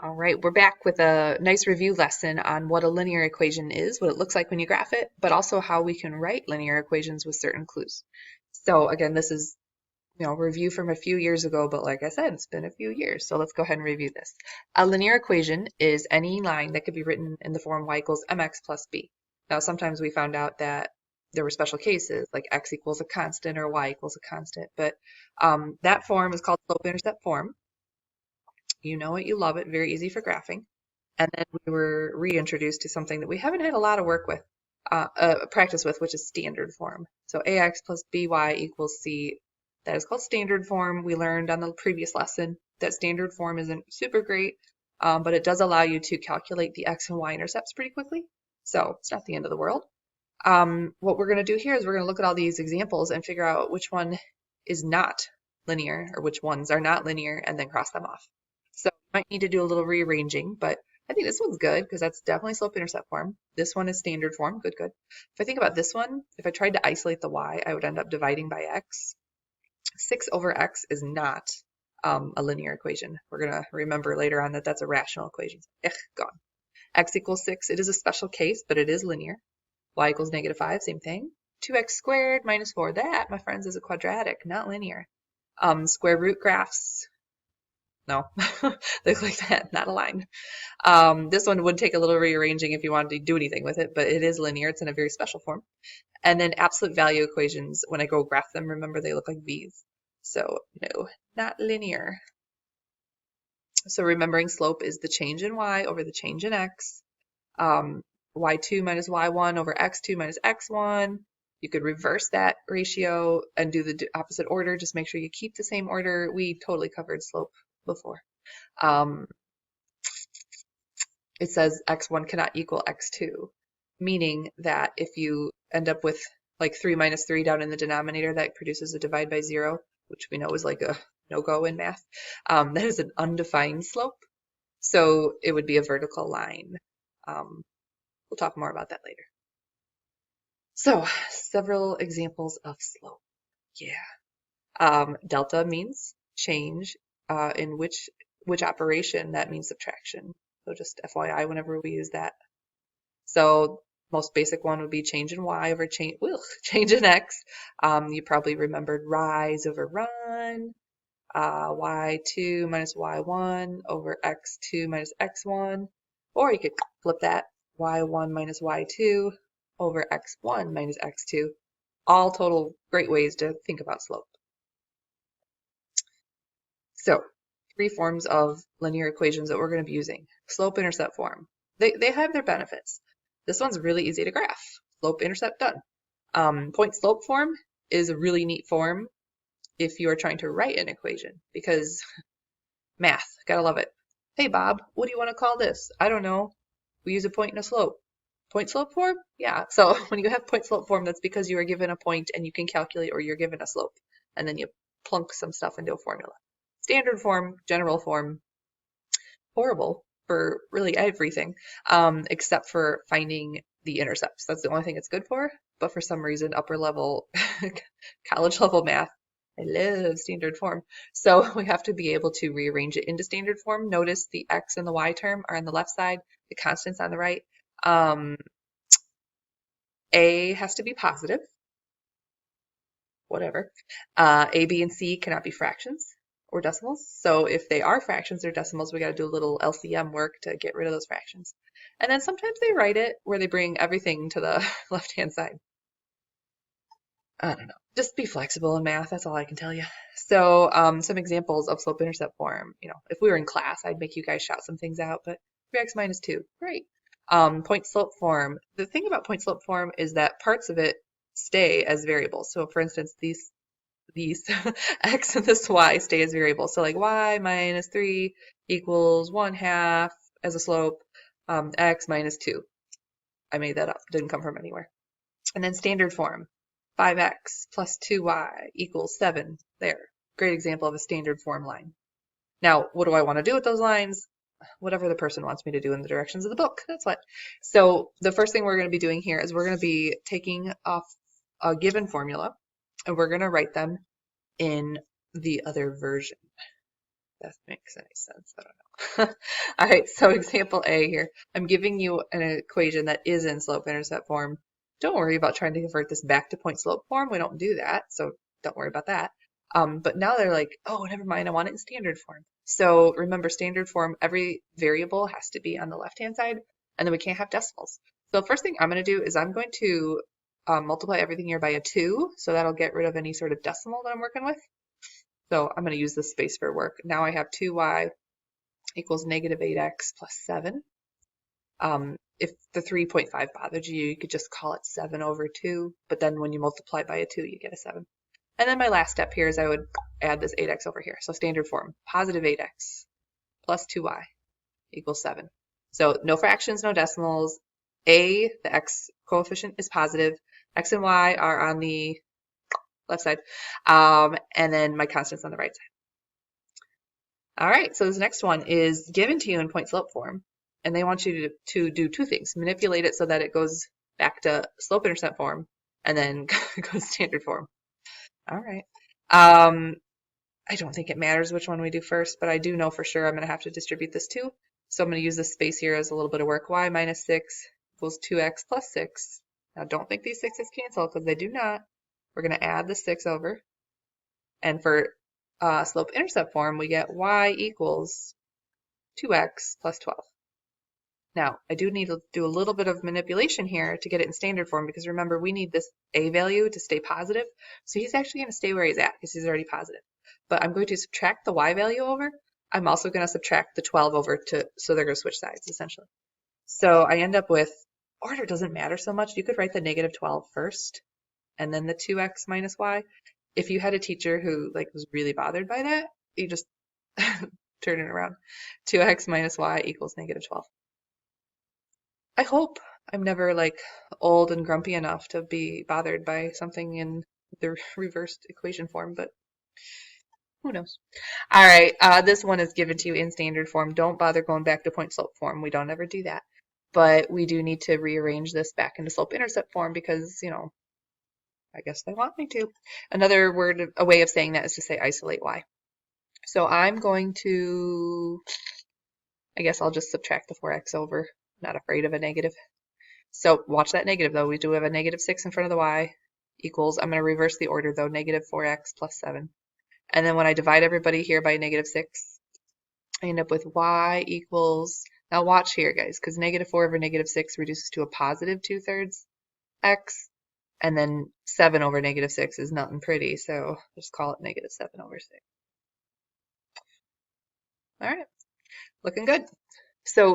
All right, we're back with a nice review lesson on what a linear equation is, what it looks like when you graph it, but also how we can write linear equations with certain clues. So again, this is, review from a few years ago, but like I said, it's been a few years. So let's go ahead and review this. A linear equation is any line that could be written in the form y equals mx plus b. Now, sometimes we found out that there were special cases like x equals a constant or y equals a constant, but that form is called slope-intercept form. You know it, you love it, very easy for graphing. And then we were reintroduced to something that we haven't had a lot of work with, practice with, which is standard form. So ax plus by equals c. That is called standard form. We learned on the previous lesson that standard form isn't super great, but it does allow you to calculate the x and y intercepts pretty quickly. So it's not the end of the world. What we're going to do here is we're going to look at all these examples and figure out which one is not linear or which ones are not linear and then cross them off. So you might need to do a little rearranging, but I think this one's good because that's definitely slope-intercept form. This one is standard form. Good, good. If I think about this one, if I tried to isolate the y, I would end up dividing by x. 6 over x is not a linear equation. We're going to remember later on that that's a rational equation. Gone. X equals 6. It is a special case, but it is linear. Y equals -5, same thing. 2x squared minus 4. That, my friends, is a quadratic, not linear. Square root graphs, no, they look like that, not a line. This one would take a little rearranging if you wanted to do anything with it, but it is linear. It's in a very special form. And then absolute value equations, when I go graph them, remember they look like V's. So no, not linear. So remembering slope is the change in y over the change in x. Y2 minus y1 over x2 minus x1. You could reverse that ratio and do the opposite order. Just make sure you keep the same order. We totally covered slope before. It says x1 cannot equal x2, meaning that if you end up with like 3 minus 3 down in the denominator, that produces a divide by 0, which we know is like a no-go in math. That is an undefined slope, so it would be a vertical line. We'll talk more about that later. So, several examples of slope. Yeah. Delta means change in which operation. That means subtraction. So just FYI whenever we use that. So most basic one would be change in y over change in x. You probably remembered rise over run. Y2 minus y1 over x2 minus x1. Or you could flip that, y1 minus y2 over x1 minus x2. All total great ways to think about slope. So 3 forms of linear equations that we're going to be using. Slope-intercept form. They have their benefits. This one's really easy to graph. Slope-intercept done. Point-slope form is a really neat form if you are trying to write an equation because math, gotta love it. Hey Bob, what do you want to call this? I don't know. We use a point and a slope. Point-slope form? Yeah. So when you have point-slope form, that's because you are given a point and you can calculate, or you're given a slope, and then you plunk some stuff into a formula. Standard form, general form, horrible for really everything, except for finding the intercepts. That's the only thing it's good for. But for some reason, upper level, college level math, I love standard form. So we have to be able to rearrange it into standard form. Notice the x and the y term are on the left side, the constants on the right. A has to be positive, whatever. A, B, and C cannot be fractions or decimals. So if they are fractions or decimals, we got to do a little LCM work to get rid of those fractions. And then sometimes they write it where they bring everything to the left-hand side. I don't know. Just be flexible in math. That's all I can tell you. So some examples of slope-intercept form. If we were in class, I'd make you guys shout some things out, but 3x minus 2, great. Point-slope form. The thing about point-slope form is that parts of it stay as variables. So for instance, these x and this y stay as variables. So like y minus 3 equals 1/2 as a slope, x minus 2. I made that up. Didn't come from anywhere. And then standard form. 5x plus 2y equals 7. There. Great example of a standard form line. Now, what do I want to do with those lines? Whatever the person wants me to do in the directions of the book. That's what. So the first thing we're going to be doing here is we're going to be taking off a given formula and we're going to write them in the other version. that makes any sense. I don't know. All right, so example A here. I'm giving you an equation that is in slope-intercept form. Don't worry about trying to convert this back to point-slope form. We don't do that, so don't worry about that. But now they're like, oh, never mind, I want it in standard form. So remember, standard form, every variable has to be on the left-hand side, and then we can't have decimals. So the first thing I'm going to do is I'm going to multiply everything here by a 2, so that'll get rid of any sort of decimal that I'm working with. So I'm going to use this space for work. Now I have 2y equals negative 8x plus 7. If the 3.5 bothered you, you could just call it 7 over 2, but then when you multiply by a 2, you get a 7. And then my last step here is I would add this 8x over here. So standard form, positive 8x plus 2y equals 7. So no fractions, no decimals. The x coefficient is positive. X and y are on the left side. And then my constant's on the right side. All right, so this next one is given to you in point slope form, and they want you to do two things: manipulate it so that it goes back to slope intercept form, and then goes standard form. All right. I don't think it matters which one we do first, but I do know for sure I'm going to have to distribute this too. So I'm going to use this space here as a little bit of work. Y minus 6 equals 2x plus 6. Now don't think these 6's cancel because they do not. We're going to add the 6 over. And for slope-intercept form, we get y equals 2x plus 12. Now, I do need to do a little bit of manipulation here to get it in standard form because remember, we need this a value to stay positive. So he's actually going to stay where he's at because he's already positive. But I'm going to subtract the y value over. I'm also going to subtract the 12 over so they're going to switch sides, essentially. So I end up with, order doesn't matter so much. You could write the negative 12 first and then the 2x minus y. If you had a teacher who was really bothered by that, you just turn it around. 2x minus y equals negative 12. I hope I'm never old and grumpy enough to be bothered by something in the reversed equation form, but who knows? All right, this one is given to you in standard form. Don't bother going back to point slope form. We don't ever do that. But we do need to rearrange this back into slope intercept form because, I guess they want me to. Another a way of saying that is to say isolate y. So I'm going to, I guess I'll just subtract the 4x over. Not afraid of a negative. So watch that negative though. We do have a negative 6 in front of the y equals, I'm going to reverse the order though, negative 4x plus 7. And then when I divide everybody here by negative 6, I end up with y equals, now watch here guys, because negative 4 over negative 6 reduces to a positive 2/3 x. And then 7 over negative 6 is nothing pretty, so just call it negative 7 over 6. All right, looking good. So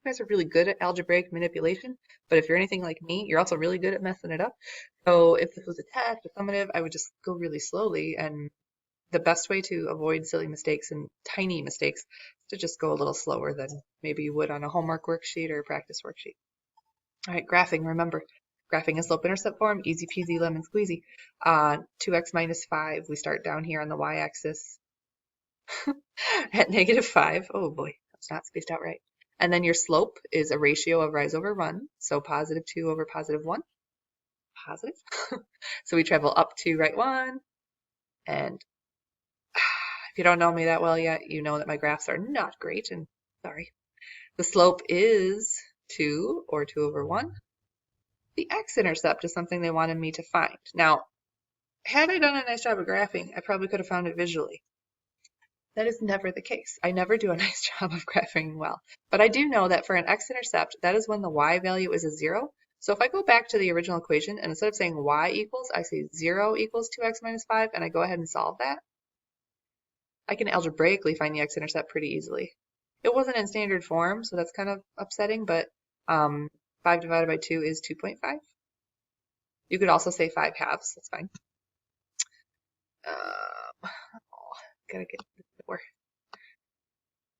you guys are really good at algebraic manipulation, but if you're anything like me, you're also really good at messing it up. So if this was a test, a summative, I would just go really slowly, and the best way to avoid silly mistakes and tiny mistakes is to just go a little slower than maybe you would on a homework worksheet or a practice worksheet. All right, graphing, remember, graphing in slope-intercept form, easy peasy lemon squeezy. 2x minus 5, we start down here on the y-axis at negative 5. Oh boy, that's not spaced out right. And then your slope is a ratio of rise over run, so positive 2 over positive 1. Positive. So we travel up 2, right 1. And if you don't know me that well yet, you know that my graphs are not great, and sorry. The slope is 2 or 2 over 1. The x-intercept is something they wanted me to find. Now, had I done a nice job of graphing, I probably could have found it visually. That is never the case. I never do a nice job of graphing well. But I do know that for an x-intercept, that is when the y value is a 0. So if I go back to the original equation, and instead of saying y equals, I say 0 equals 2x minus 5, and I go ahead and solve that, I can algebraically find the x-intercept pretty easily. It wasn't in standard form, so that's kind of upsetting, but 5 divided by 2 is 2.5. You could also say 5 halves, that's fine. Gotta get the door.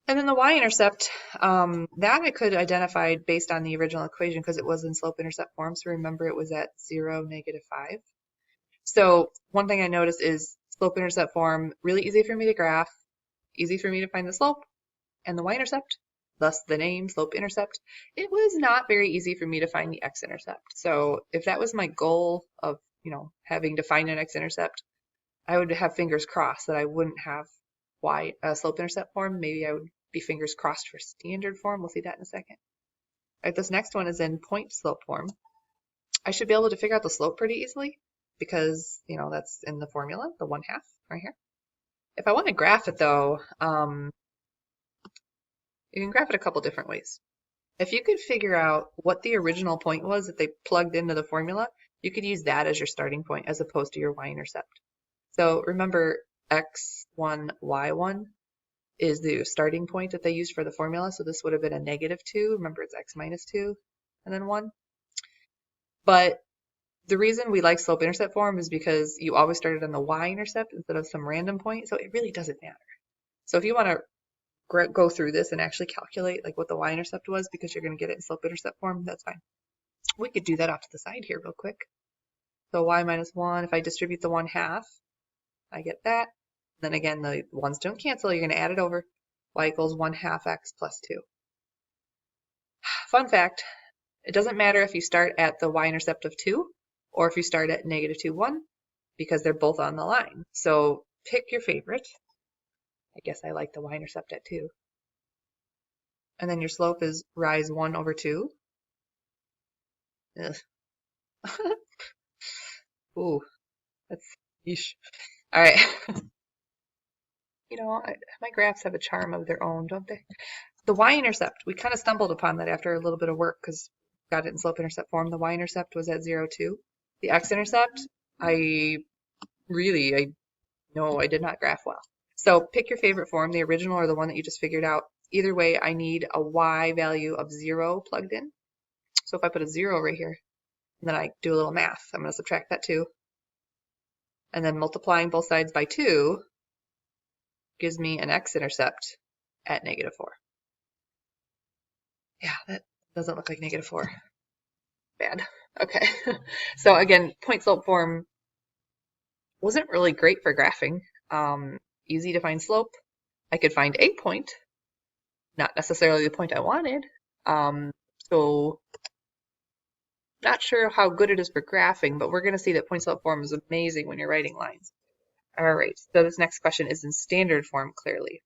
And then the y-intercept, that I could identify based on the original equation because it was in slope-intercept form, so remember it was at 0, negative 5. So one thing I noticed is slope-intercept form, really easy for me to graph, easy for me to find the slope and the y-intercept, thus the name slope-intercept. It was not very easy for me to find the x-intercept. So if that was my goal of, having to find an x-intercept, I would have fingers crossed that I wouldn't have slope-intercept form, maybe I would be fingers crossed for standard form. We'll see that in a second. All right, this next one is in point slope form. I should be able to figure out the slope pretty easily because, you know, that's in the formula, the 1/2 right here. If I want to graph it though, you can graph it a couple different ways. If you could figure out what the original point was that they plugged into the formula, you could use that as your starting point as opposed to your y-intercept. So remember x1, y1 is the starting point that they used for the formula. So this would have been a -2. Remember it's x minus 2 and then 1. But the reason we like slope-intercept form is because you always started on the y-intercept instead of some random point. So it really doesn't matter. So if you want to go through this and actually calculate like what the y-intercept was because you're going to get it in slope-intercept form, that's fine. We could do that off to the side here real quick. So y minus 1, if I distribute the 1/2, I get that. Then again, the ones don't cancel. You're going to add it over. Y equals 1/2 x plus 2. Fun fact, it doesn't matter if you start at the y-intercept of 2 or if you start at -2, 1 because they're both on the line. So pick your favorite. I guess I like the y-intercept at 2. And then your slope is rise 1 over 2. Ugh. Ooh, that's yeesh. All right. You know, my graphs have a charm of their own, don't they? The y-intercept, we kind of stumbled upon that after a little bit of work because we got it in slope-intercept form. The y-intercept was at 0, 2. The x-intercept, I know I did not graph well. So pick your favorite form, the original or the one that you just figured out. Either way, I need a y value of 0 plugged in. So if I put a 0 right here, and then I do a little math, I'm going to subtract that 2. And then multiplying both sides by 2 gives me an x-intercept at -4. Yeah, that doesn't look like -4. Bad. Okay. So again, point slope form wasn't really great for graphing. Easy to find slope. I could find a point, not necessarily the point I wanted. So not sure how good it is for graphing, but we're going to see that point slope form is amazing when you're writing lines. All right, so this next question is in standard form, clearly.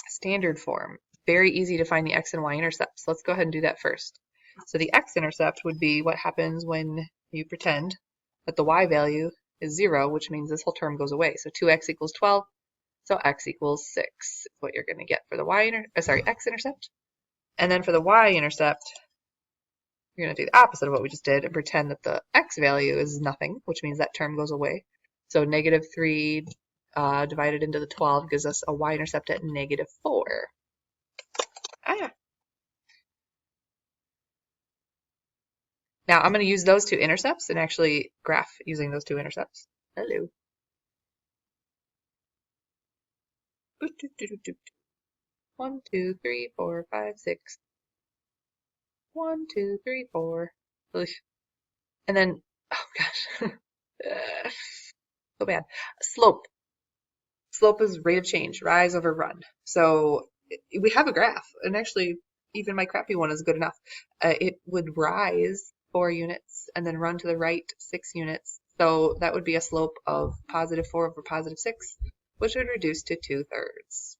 Standard form, very easy to find the x and y intercepts. Let's go ahead and do that first. So the x-intercept would be what happens when you pretend that the y value is 0, which means this whole term goes away. So 2x equals 12, so x equals 6 is what you're going to get for the x-intercept. And then for the y-intercept, you're going to do the opposite of what we just did and pretend that the x value is nothing, which means that term goes away. So -3 divided into the 12 gives us a y-intercept at -4. Now I'm going to use those two intercepts and actually graph using those two intercepts. Hello. 1, 2, 3, 4, 5, 6. 1, 2, 3, 4. And then, oh gosh, so bad. Slope. Slope is rate of change, rise over run. So we have a graph, and actually even my crappy one is good enough. It would rise 4 units and then run to the right 6 units. So that would be a slope of +4 over +6, which would reduce to 2/3.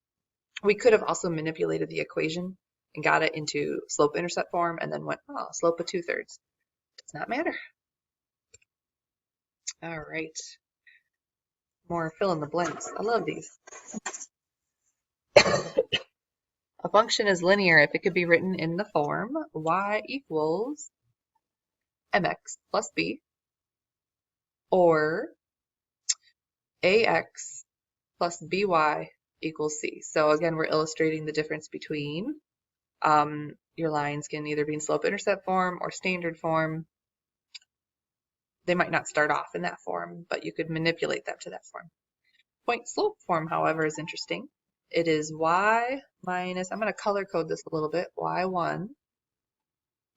We could have also manipulated the equation and got it into slope-intercept form and then went, oh, slope of 2/3. Does not matter. All right. More fill in the blanks. I love these. A function is linear if it could be written in the form y equals mx plus b, or ax plus by equals c. So again, we're illustrating the difference between your lines can either be in slope-intercept form or standard form. They might not start off in that form, but you could manipulate them to that form. Point slope form, however, is interesting. It is y minus, I'm going to color code this a little bit, y1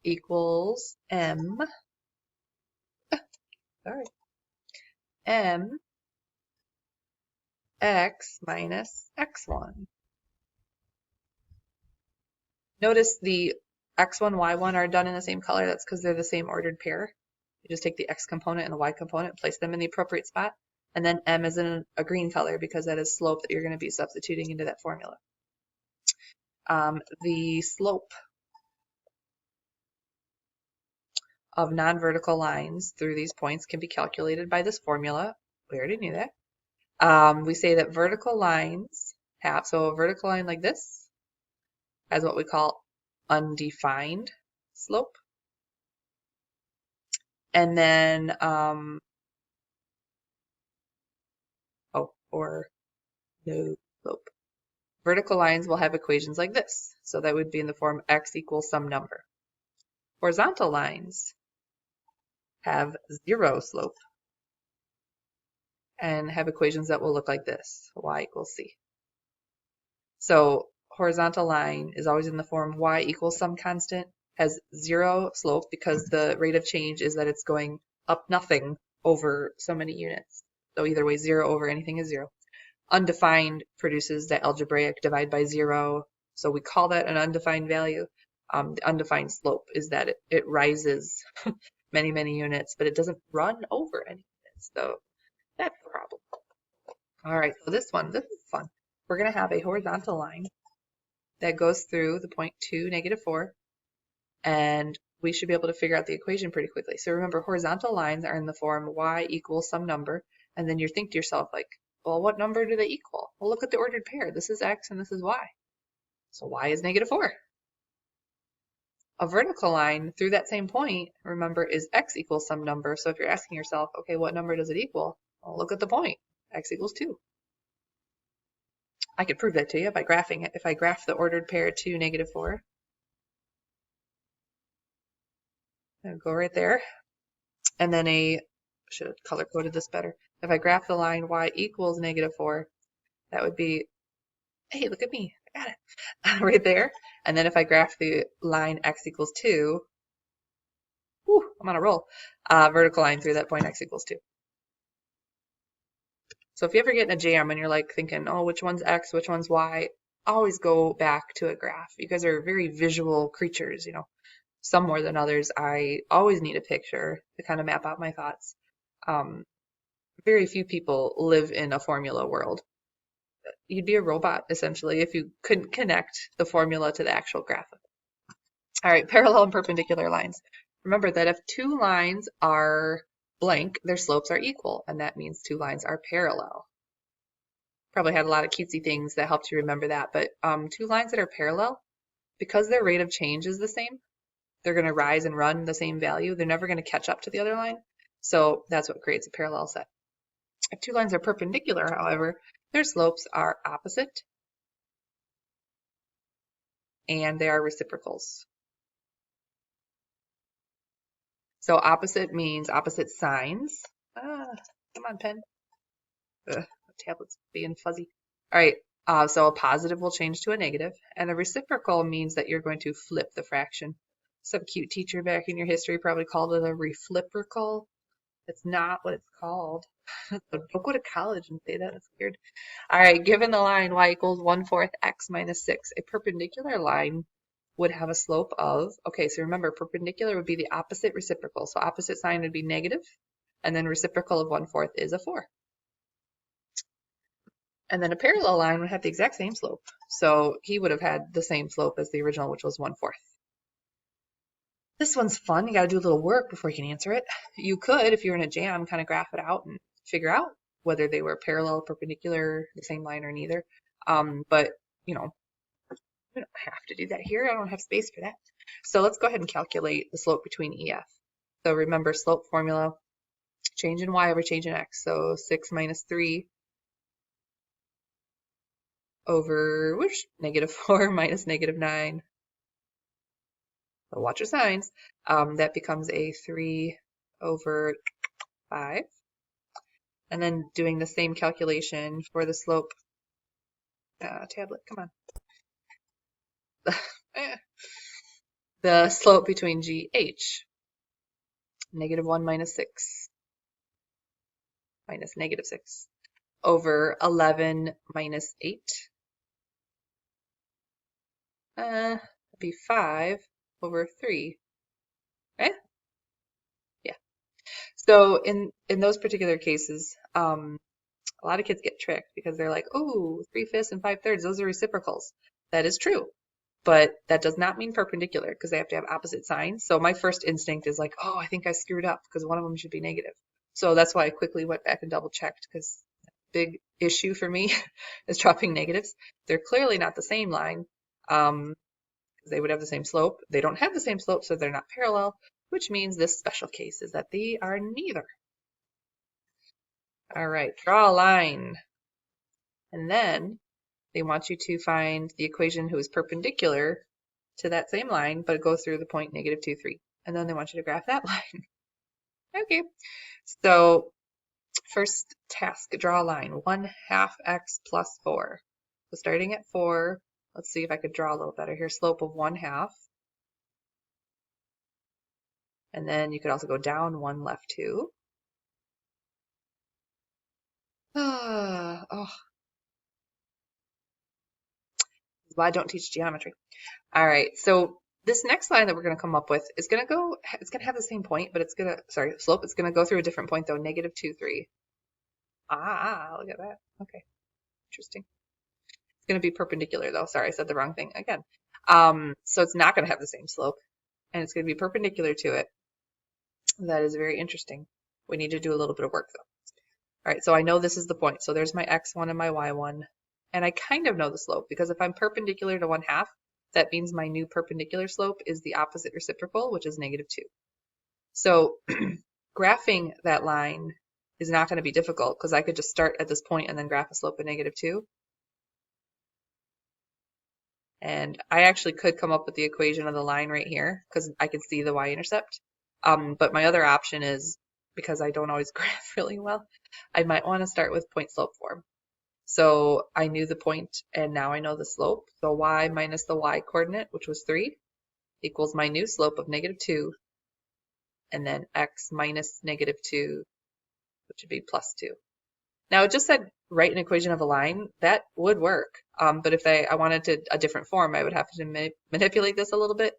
equals m, sorry, m x minus x1. Notice the x1, y1 are done in the same color. That's because they're the same ordered pair. You just take the x component and the y component, place them in the appropriate spot. And then m is in a green color because that is slope that you're going to be substituting into that formula. The slope of non-vertical lines through these points can be calculated by this formula. We already knew that. We say that vertical lines have, so a vertical line like this has what we call undefined slope. And then, or no slope. Vertical lines will have equations like this. So that would be in the form x equals some number. Horizontal lines have zero slope and have equations that will look like this, y equals c. So horizontal line is always in the form y equals some constant, has zero slope because the rate of change is that it's going up nothing over so many units. So either way, 0 over anything is 0. Undefined produces the algebraic divide by 0. So we call that an undefined value. The undefined slope is that it rises many, many units, but it doesn't run over any units. So that's the problem. All right, so this is fun. We're going to have a horizontal line that goes through the point 2, -4, and we should be able to figure out the equation pretty quickly. So remember, horizontal lines are in the form y equals some number, and then you think to yourself like, well, what number do they equal? Well, look at the ordered pair. This is x and this is y. So y is -4. A vertical line through that same point, remember, is x equals some number. So if you're asking yourself, okay, what number does it equal? Well, look at the point. X equals 2. I could prove that to you by graphing it. If I graph the ordered pair 2, -4, I'll go right there. And then should have color coded this better. If I graph the line y equals -4, that would be, hey, look at me, I got it, right there. And then if I graph the line x equals 2, whew, I'm on a roll, vertical line through that point x equals 2. So if you ever get in a jam and you're like thinking, oh, which one's x, which one's y, always go back to a graph. You guys are very visual creatures, you know. Some more than others. I always need a picture to kind of map out my thoughts. Very few people live in a formula world. You'd be a robot, essentially, if you couldn't connect the formula to the actual graph. All right, parallel and perpendicular lines. Remember that if two lines are blank, their slopes are equal, and that means two lines are parallel. Probably had a lot of cutesy things that helped you remember that, but two lines that are parallel, because their rate of change is the same, they're going to rise and run the same value. They're never going to catch up to the other line. So that's what creates a parallel set. If two lines are perpendicular, however, their slopes are opposite and they are reciprocals. So opposite means opposite signs. Come on, pen. Ugh, the tablet's being fuzzy. All right, so a positive will change to a negative, and a reciprocal means that you're going to flip the fraction. Some cute teacher back in your history probably called it a refliprical. It's not what it's called. Don't go to college and say that. It's weird. All right, given the line y equals 1/4 x minus 6, a perpendicular line would have a slope of, okay, so remember, perpendicular would be the opposite reciprocal. So opposite sign would be negative, and then reciprocal of 1/4 is a 4. And then a parallel line would have the exact same slope. So he would have had the same slope as the original, which was 1/4. This one's fun. You got to do a little work before you can answer it. You could, if you're in a jam, kind of graph it out and figure out whether they were parallel, perpendicular, the same line, or neither. But, you know, we don't have to do that here. I don't have space for that. So let's go ahead and calculate the slope between EF. So remember, slope formula, change in y over change in x. So 6 minus 3 over which? -4 minus -9. So watch your signs. That becomes a 3 over 5. And then doing the same calculation for the slope. Tablet, come on. The slope between GH. -1 minus 6 minus -6 over 11 minus 8. That'd be 5 over 3. Right? Yeah. So in those particular cases, a lot of kids get tricked because they're like, oh, 3/5 and 5/3, those are reciprocals. That is true, but that does not mean perpendicular because they have to have opposite signs. So my first instinct is like, oh, I think I screwed up because one of them should be negative. So that's why I quickly went back and double checked because big issue for me is dropping negatives. They're clearly not the same line. They would have the same slope. They don't have the same slope, so they're not parallel, which means this special case is that they are neither. All right, draw a line. And then they want you to find the equation who is perpendicular to that same line, but go through the point -2, 3. And then they want you to graph that line. Okay, so first task, draw a line, 1/2 x plus 4. So starting at 4, let's see if I could draw a little better here, slope of 1/2. And then you could also go down 1 left 2. Oh, this is why I don't teach geometry. All right, so this next line that we're going to come up with is going to go, it's going to have the same point, but it's going to, sorry, slope, it's going to go through a different point though, -2, 3. Look at that. Okay, interesting. It's going to be perpendicular though. Sorry, I said the wrong thing again. So it's not going to have the same slope, and it's going to be perpendicular to it. That is very interesting. We need to do a little bit of work though. All right, so I know this is the point. So there's my x1 and my y1. And I kind of know the slope because if I'm perpendicular to 1/2, that means my new perpendicular slope is the opposite reciprocal, which is -2. So graphing that line is not going to be difficult because I could just start at this point and then graph a slope of -2. And I actually could come up with the equation of the line right here because I could see the y-intercept. But my other option is, because I don't always graph really well, I might want to start with point slope form. So I knew the point and now I know the slope. So y minus the y coordinate, which was 3, equals my new slope of -2, and then x minus -2, which would be +2. Now it just said write an equation of a line. That would work. But if I wanted a different form, I would have to manipulate this a little bit.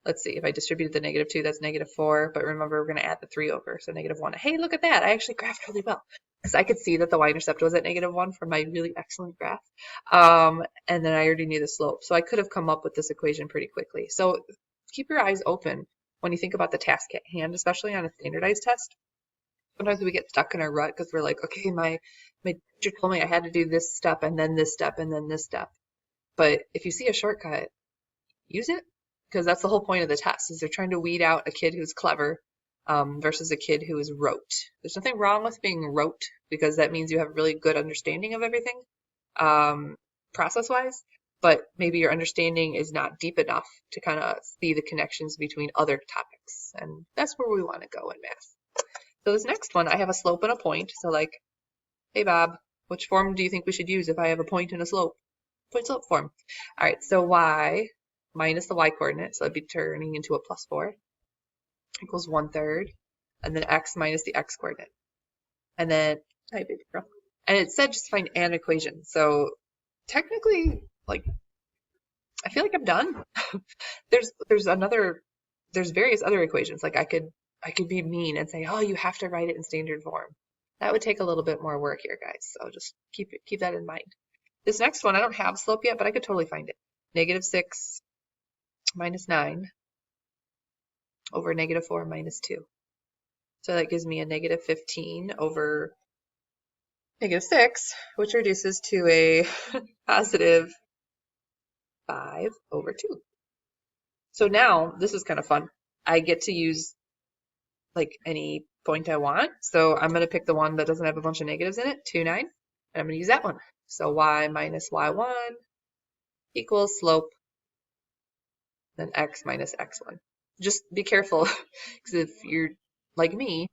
Let's see, if I distributed the -2, that's -4, but remember we're going to add the 3 over, so -1. Hey, look at that, I actually graphed really well, because I could see that the y-intercept was at -1 from my really excellent graph, and then I already knew the slope, so I could have come up with this equation pretty quickly. So keep your eyes open when you think about the task at hand, especially on a standardized test. Sometimes we get stuck in our rut because we're like, okay, my teacher told me I had to do this step, and then this step, and then this step. But if you see a shortcut, use it. Because that's the whole point of the test, is they're trying to weed out a kid who's clever versus a kid who is rote. There's nothing wrong with being rote because that means you have a really good understanding of everything process-wise, but maybe your understanding is not deep enough to kind of see the connections between other topics, and that's where we want to go in math. So this next one, I have a slope and a point. So like, hey Bob, which form do you think we should use if I have a point and a slope? Point slope form. All right, so y minus the y coordinate, so it'd be turning into a +4, equals 1/3, and then x minus the x coordinate. And then, hi baby girl. And it said just find an equation. So technically, like, I feel like I'm done. there's various other equations. Like I could be mean and say, oh, you have to write it in standard form. That would take a little bit more work here, guys. So just keep that in mind. This next one, I don't have slope yet, but I could totally find it. -6 minus 9 over -4 minus 2. So that gives me a -15 over -6, which reduces to a positive 5 over 2. So now this is kind of fun. I get to use like any point I want. So I'm going to pick the one that doesn't have a bunch of negatives in it, 2, 9, and I'm going to use that one. So y minus y1 equals slope, then x minus x1. Just be careful, because if you're like me,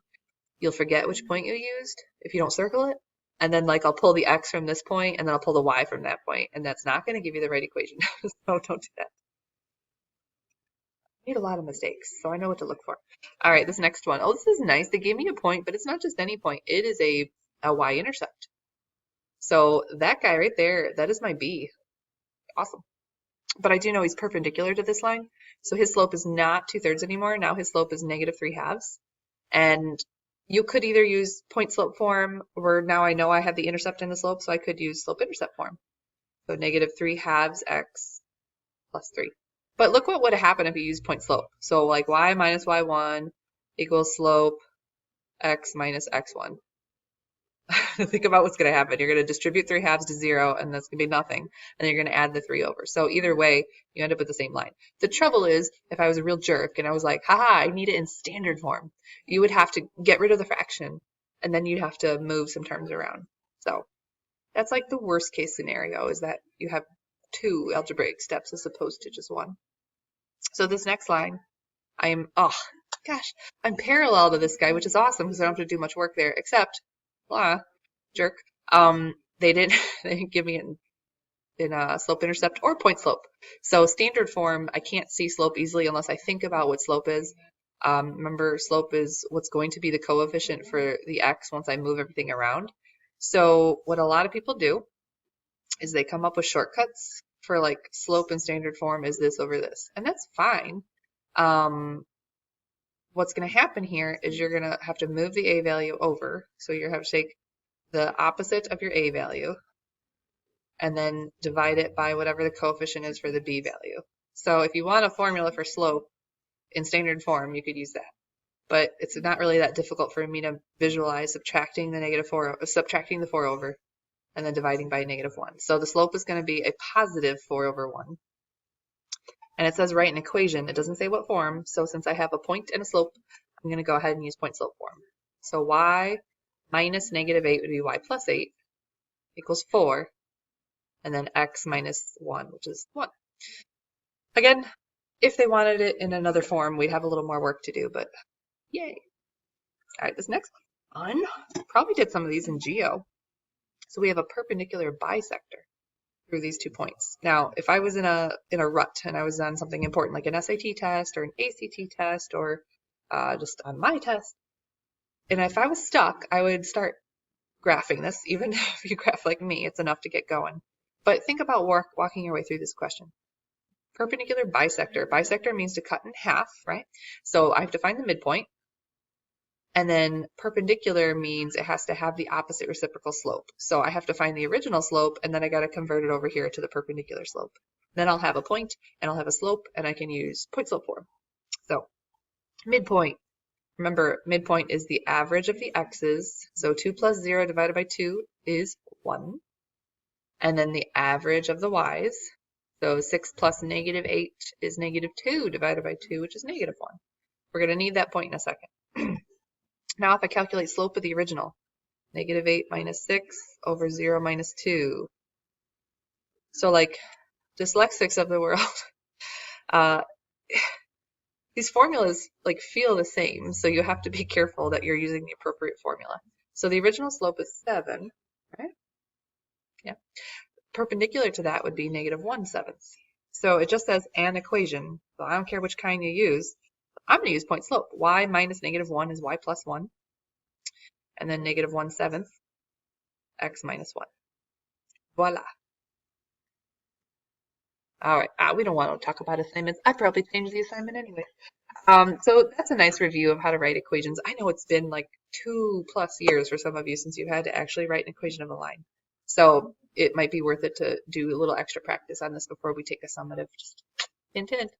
you'll forget which point you used if you don't circle it. And then like I'll pull the x from this point, and then I'll pull the y from that point, and that's not going to give you the right equation. So don't do that. I made a lot of mistakes, so I know what to look for. All right, this next one. Oh, this is nice. They gave me a point, but it's not just any point. It is a y-intercept. So that guy right there, that is my b. Awesome. but I do know he's perpendicular to this line. So his slope is not 2/3 anymore. Now his slope is -3/2. And you could either use point slope form, or now I know I have the intercept and the slope, so I could use slope-intercept form. So -3/2 x plus 3. But look what would have happened if you used point slope. So like y minus y1 equals slope x minus x1. Think about what's going to happen. You're going to distribute 3/2 to 0, and that's going to be nothing. And then you're going to add the 3 over. So either way, you end up with the same line. The trouble is, if I was a real jerk and I was like, haha, I need it in standard form, you would have to get rid of the fraction, and then you'd have to move some terms around. So that's like the worst case scenario, is that you have 2 algebraic steps as opposed to just 1. So this next line, I'm parallel to this guy, which is awesome because I don't have to do much work there, except, jerk, they didn't give me in a slope intercept or point slope. So standard form, I can't see slope easily unless I think about what slope is. Remember, slope is what's going to be the coefficient for the x once I move everything around. So what a lot of people do is they come up with shortcuts for like slope in standard form is this over this, and that's fine. What's going to happen here is you're going to have to move the a value over. So you have to take the opposite of your a value and then divide it by whatever the coefficient is for the b value. So if you want a formula for slope in standard form, you could use that. But it's not really that difficult for me to visualize subtracting the 4 over and then dividing by -1. So the slope is going to be a positive 4/1. And it says write an equation. It doesn't say what form. So since I have a point and a slope, I'm going to go ahead and use point slope form. So y minus -8 would be y plus 8 equals 4. And then x minus 1, which is 1. Again, if they wanted it in another form, we'd have a little more work to do, but yay. All right, this next one, probably did some of these in geo. So we have a perpendicular bisector through these 2 points. Now, if I was in a rut and I was on something important like an SAT test or an ACT test or just on my test, and if I was stuck, I would start graphing this. Even if you graph like me, it's enough to get going. But think about walking your way through this question. Perpendicular bisector. Bisector means to cut in half, right? So I have to find the midpoint. And then perpendicular means it has to have the opposite reciprocal slope. So I have to find the original slope, and then I got to convert it over here to the perpendicular slope. Then I'll have a point, and I'll have a slope, and I can use point slope form. So midpoint. Remember, midpoint is the average of the x's. So 2 plus 0 divided by 2 is 1. And then the average of the y's. So 6 plus -8 is -2 divided by 2, which is -1. We're going to need that point in a second. Now if I calculate slope of the original, -8 minus 6 over 0 minus 2. So like dyslexics of the world, these formulas like feel the same, so you have to be careful that you're using the appropriate formula. So the original slope is 7, right? Yeah. Perpendicular to that would be -1/7. So it just says an equation. So I don't care which kind you use. I'm going to use point slope. Y minus -1 is y plus 1. And then -1/7, x minus 1. Voila. All right. We don't want to talk about assignments. I probably changed the assignment anyway. So that's a nice review of how to write equations. I know it's been like 2+ years for some of you since you've had to actually write an equation of a line. So it might be worth it to do a little extra practice on this before we take a summative. Just hint, hint.